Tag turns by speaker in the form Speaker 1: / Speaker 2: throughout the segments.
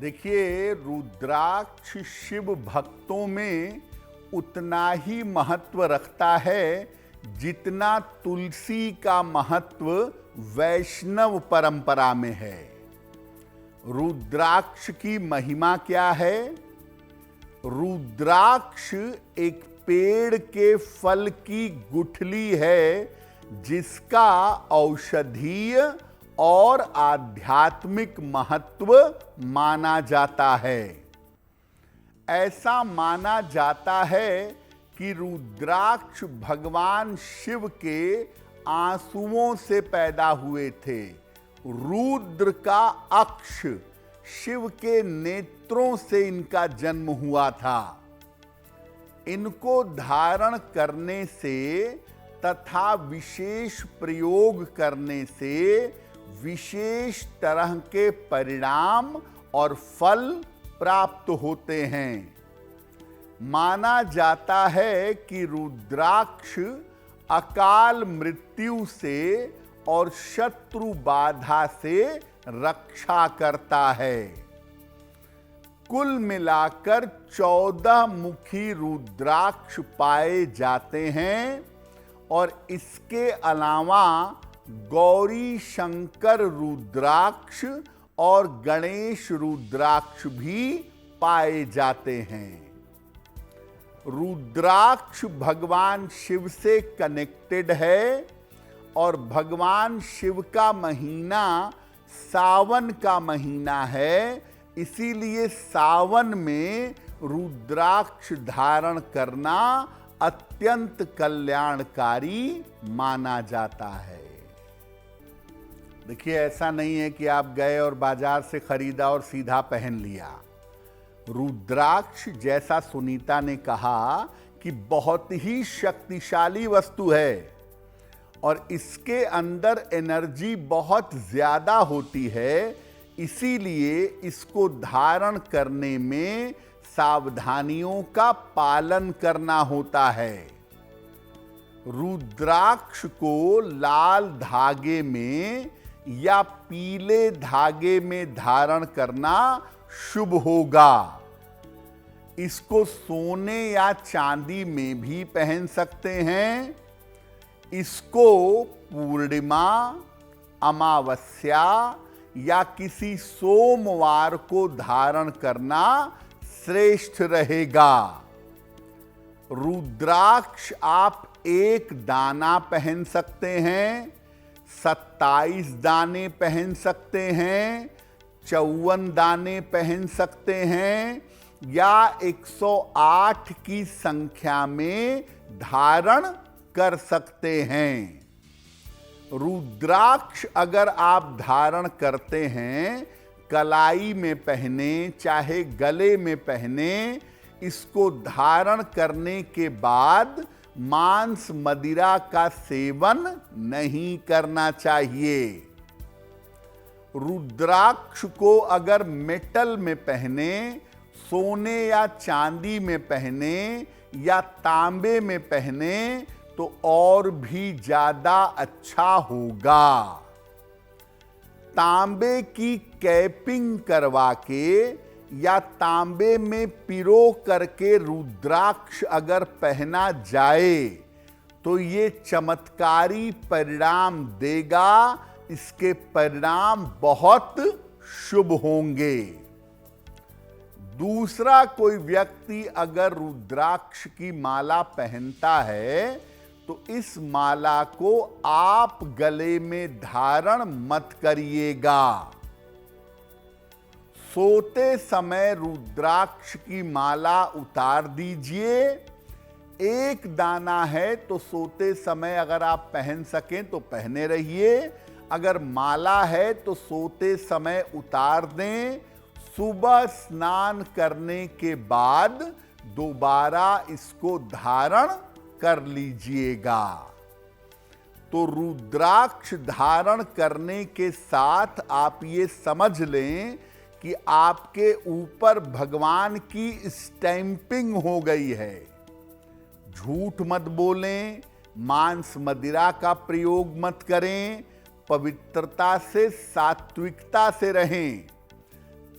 Speaker 1: देखिए, रुद्राक्ष शिव भक्तों में उतना ही महत्व रखता है जितना तुलसी का महत्व वैष्णव परंपरा में है। रुद्राक्ष की महिमा क्या है? रुद्राक्ष एक पेड़ के फल की गुठली है जिसका औषधीय और आध्यात्मिक महत्व माना जाता है। ऐसा माना जाता है कि रुद्राक्ष भगवान शिव के आंसुओं से पैदा हुए थे। रुद्र का अक्ष, शिव के नेत्रों से इनका जन्म हुआ था। इनको धारण करने से तथा विशेष प्रयोग करने से विशेष तरह के परिणाम और फल प्राप्त होते हैं। माना जाता है कि रुद्राक्ष अकाल मृत्यु से और शत्रु बाधा से रक्षा करता है। कुल मिलाकर 14 मुखी रुद्राक्ष पाए जाते हैं और इसके अलावा गौरी शंकर रुद्राक्ष और गणेश रुद्राक्ष भी पाए जाते हैं। रुद्राक्ष भगवान शिव से कनेक्टेड है और भगवान शिव का महीना सावन का महीना है, इसीलिए सावन में रुद्राक्ष धारण करना अत्यंत कल्याणकारी माना जाता है। देखिए, ऐसा नहीं है कि आप गए और बाजार से खरीदा और सीधा पहन लिया। रुद्राक्ष, जैसा सुनीता ने कहा, कि बहुत ही शक्तिशाली वस्तु है और इसके अंदर एनर्जी बहुत ज्यादा होती है, इसीलिए इसको धारण करने में सावधानियों का पालन करना होता है। रुद्राक्ष को लाल धागे में या पीले धागे में धारण करना शुभ होगा। इसको सोने या चांदी में भी पहन सकते हैं। इसको पूर्णिमा, अमावस्या या किसी सोमवार को धारण करना श्रेष्ठ रहेगा। रुद्राक्ष आप एक दाना पहन सकते हैं, 27 दाने पहन सकते हैं, 54 दाने पहन सकते हैं या 108 की संख्या में धारण कर सकते हैं। रुद्राक्ष अगर आप धारण करते हैं, कलाई में पहने चाहे गले में पहने, इसको धारण करने के बाद मांस मदिरा का सेवन नहीं करना चाहिए। रुद्राक्ष को अगर मेटल में पहने, सोने या चांदी में पहने या तांबे में पहने तो और भी ज्यादा अच्छा होगा। तांबे की कैपिंग करवा के या तांबे में पिरो करके रुद्राक्ष अगर पहना जाए तो ये चमत्कारी परिणाम देगा। इसके परिणाम बहुत शुभ होंगे। दूसरा, कोई व्यक्ति अगर रुद्राक्ष की माला पहनता है तो इस माला को आप गले में धारण मत करिएगा। सोते समय रुद्राक्ष की माला उतार दीजिए। एक दाना है तो सोते समय अगर आप पहन सकें तो पहने रहिए। अगर माला है तो सोते समय उतार दें। सुबह स्नान करने के बाद दोबारा इसको धारण कर लीजिएगा। तो रुद्राक्ष धारण करने के साथ आप ये समझ लें कि आपके ऊपर भगवान की स्टैंपिंग हो गई है। झूठ मत बोलें, मांस मदिरा का प्रयोग मत करें, पवित्रता से, सात्विकता से रहें।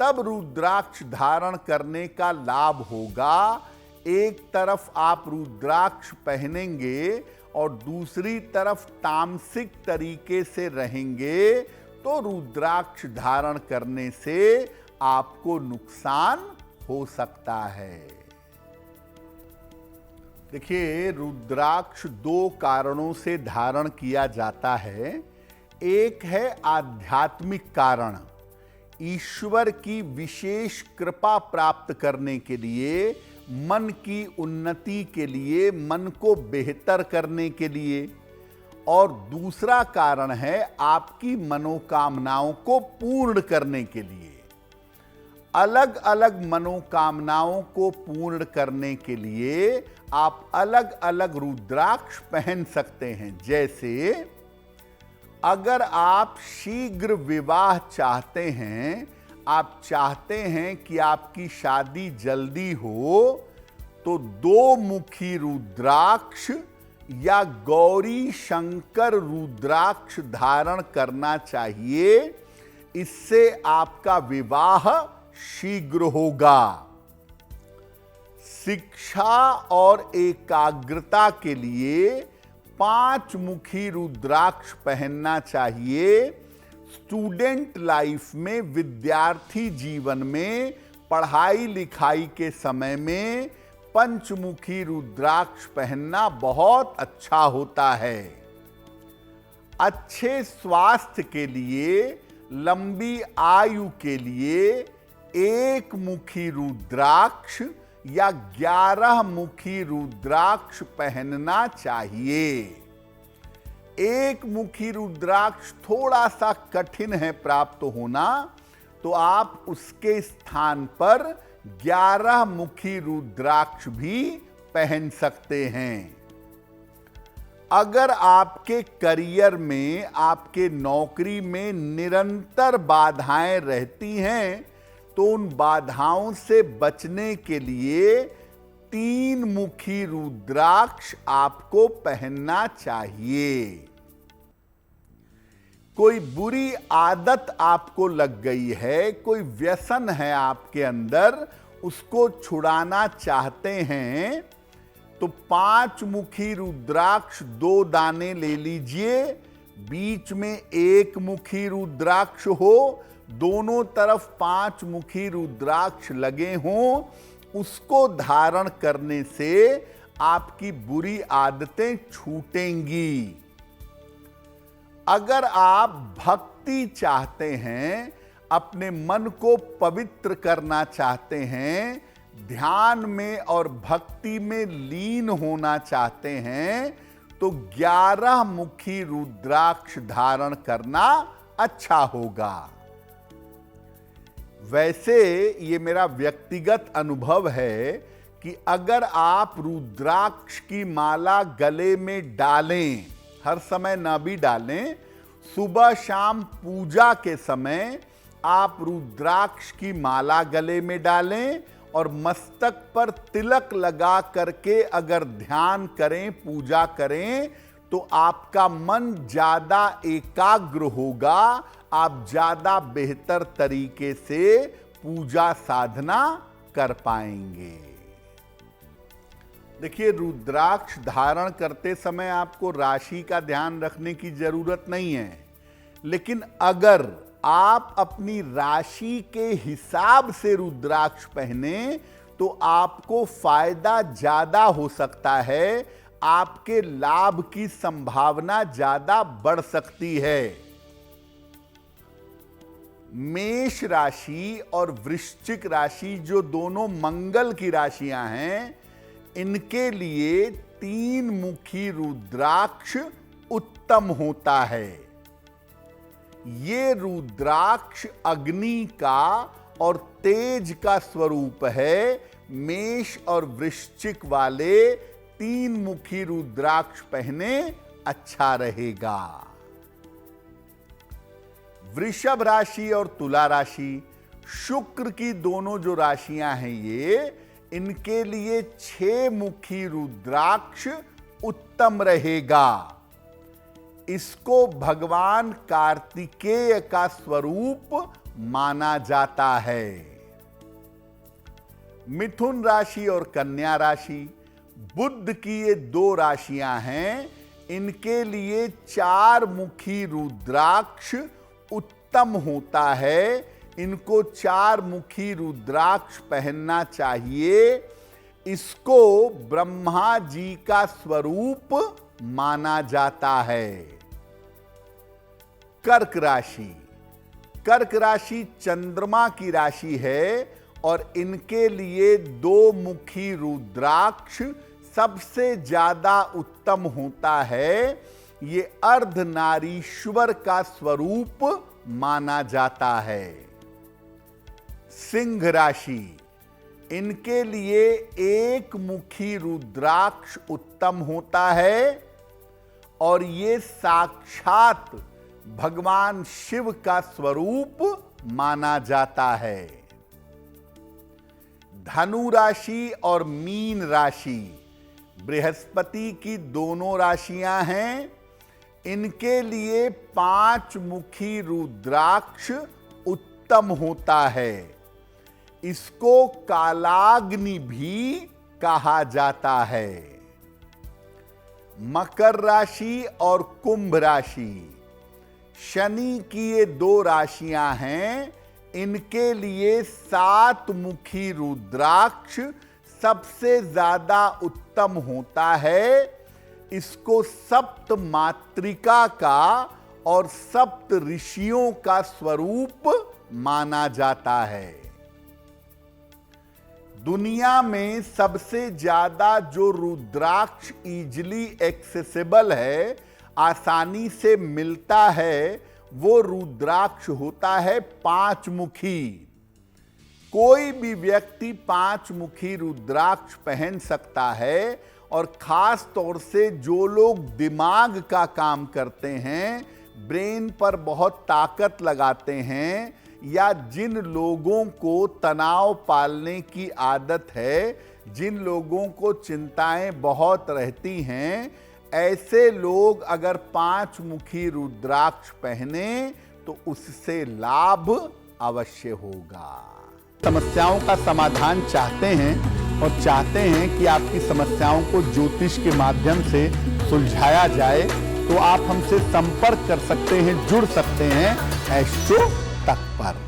Speaker 1: तब रुद्राक्ष धारण करने का लाभ होगा। एक तरफ आप रुद्राक्ष पहनेंगे और दूसरी तरफ तामसिक तरीके से रहेंगे तो रुद्राक्ष धारण करने से आपको नुकसान हो सकता है। देखिए, रुद्राक्ष दो कारणों से धारण किया जाता है। एक है आध्यात्मिक कारण, ईश्वर की विशेष कृपा प्राप्त करने के लिए, मन की उन्नति के लिए, मन को बेहतर करने के लिए। और दूसरा कारण है आपकी मनोकामनाओं को पूर्ण करने के लिए। अलग अलग मनोकामनाओं को पूर्ण करने के लिए आप अलग अलग रुद्राक्ष पहन सकते हैं। जैसे अगर आप शीघ्र विवाह चाहते हैं, आप चाहते हैं कि आपकी शादी जल्दी हो, तो दो मुखी रुद्राक्ष या गौरी शंकर रुद्राक्ष धारण करना चाहिए। इससे आपका विवाह शीघ्र होगा। शिक्षा और एकाग्रता के लिए 5 मुखी रुद्राक्ष पहनना चाहिए। स्टूडेंट लाइफ में, विद्यार्थी जीवन में, पढ़ाई लिखाई के समय में पंचमुखी रुद्राक्ष पहनना बहुत अच्छा होता है। अच्छे स्वास्थ्य के लिए, लंबी आयु के लिए 1 मुखी रुद्राक्ष या 11 मुखी रुद्राक्ष पहनना चाहिए। 1 मुखी रुद्राक्ष थोड़ा सा कठिन है प्राप्त होना, तो आप उसके स्थान पर 11 मुखी रुद्राक्ष भी पहन सकते हैं। अगर आपके करियर में, आपके नौकरी में निरंतर बाधाएं रहती हैं, तो उन बाधाओं से बचने के लिए 3 मुखी रुद्राक्ष आपको पहनना चाहिए। कोई बुरी आदत आपको लग गई है, कोई व्यसन है आपके अंदर, उसको छुड़ाना चाहते हैं, तो 5 मुखी रुद्राक्ष 2 दाने ले लीजिए। बीच में 1 मुखी रुद्राक्ष हो, दोनों तरफ 5 मुखी रुद्राक्ष लगे हों। उसको धारण करने से आपकी बुरी आदतें छूटेंगी। अगर आप भक्ति चाहते हैं, अपने मन को पवित्र करना चाहते हैं, ध्यान में और भक्ति में लीन होना चाहते हैं, तो 11 मुखी रुद्राक्ष धारण करना अच्छा होगा। वैसे ये मेरा व्यक्तिगत अनुभव है कि अगर आप रुद्राक्ष की माला गले में डालें, हर समय न भी डालें, सुबह शाम पूजा के समय आप रुद्राक्ष की माला गले में डालें और मस्तक पर तिलक लगा करके अगर ध्यान करें, पूजा करें, तो आपका मन ज्यादा एकाग्र होगा। आप ज्यादा बेहतर तरीके से पूजा साधना कर पाएंगे। देखिए, रुद्राक्ष धारण करते समय आपको राशि का ध्यान रखने की जरूरत नहीं है, लेकिन अगर आप अपनी राशि के हिसाब से रुद्राक्ष पहने तो आपको फायदा ज्यादा हो सकता है, आपके लाभ की संभावना ज्यादा बढ़ सकती है। मेष राशि और वृश्चिक राशि, जो दोनों मंगल की राशियां हैं, इनके लिए 3 मुखी रुद्राक्ष उत्तम होता है। ये रुद्राक्ष अग्नि का और तेज का स्वरूप है। मेष और वृश्चिक वाले 3 मुखी रुद्राक्ष पहने अच्छा रहेगा। वृषभ राशि और तुला राशि, शुक्र की दोनों जो राशियां हैं ये, इनके लिए 6 मुखी रुद्राक्ष उत्तम रहेगा। इसको भगवान कार्तिकेय का स्वरूप माना जाता है। मिथुन राशि और कन्या राशि बुध की ये दो राशियां हैं, इनके लिए 4 मुखी रुद्राक्ष उत्तम होता है। इनको 4 मुखी रुद्राक्ष पहनना चाहिए। इसको ब्रह्मा जी का स्वरूप माना जाता है। कर्क राशि, कर्क राशि चंद्रमा की राशि है और इनके लिए 2 मुखी रुद्राक्ष सबसे ज्यादा उत्तम होता है। ये अर्धनारीश्वर का स्वरूप माना जाता है। सिंह राशि, इनके लिए 1 मुखी रुद्राक्ष उत्तम होता है और ये साक्षात भगवान शिव का स्वरूप माना जाता है। धनु राशि और मीन राशि बृहस्पति की दोनों राशियां हैं। इनके लिए 5 मुखी रुद्राक्ष उत्तम होता है। इसको कालाग्नि भी कहा जाता है। मकर राशि और कुंभ राशि शनि की ये 2 राशियां हैं। इनके लिए 7 मुखी रुद्राक्ष सबसे ज्यादा उत्तम होता है। इसको सप्त मातृका का और सप्त ऋषियों का स्वरूप माना जाता है। दुनिया में सबसे ज्यादा जो रुद्राक्ष इजीली एक्सेसिबल है, आसानी से मिलता है, वो रुद्राक्ष होता है 5 मुखी। कोई भी व्यक्ति 5 मुखी रुद्राक्ष पहन सकता है और खास तौर से जो लोग दिमाग का काम करते हैं, ब्रेन पर बहुत ताकत लगाते हैं, या जिन लोगों को तनाव पालने की आदत है, जिन लोगों को चिंताएं बहुत रहती हैं, ऐसे लोग अगर 5 मुखी रुद्राक्ष पहने तो उससे लाभ अवश्य होगा। समस्याओं का समाधान चाहते हैं और चाहते हैं कि आपकी समस्याओं को ज्योतिष के माध्यम से सुलझाया जाए, तो आप हमसे संपर्क कर सकते हैं, जुड़ सकते हैं एस्ट्रो तक पर।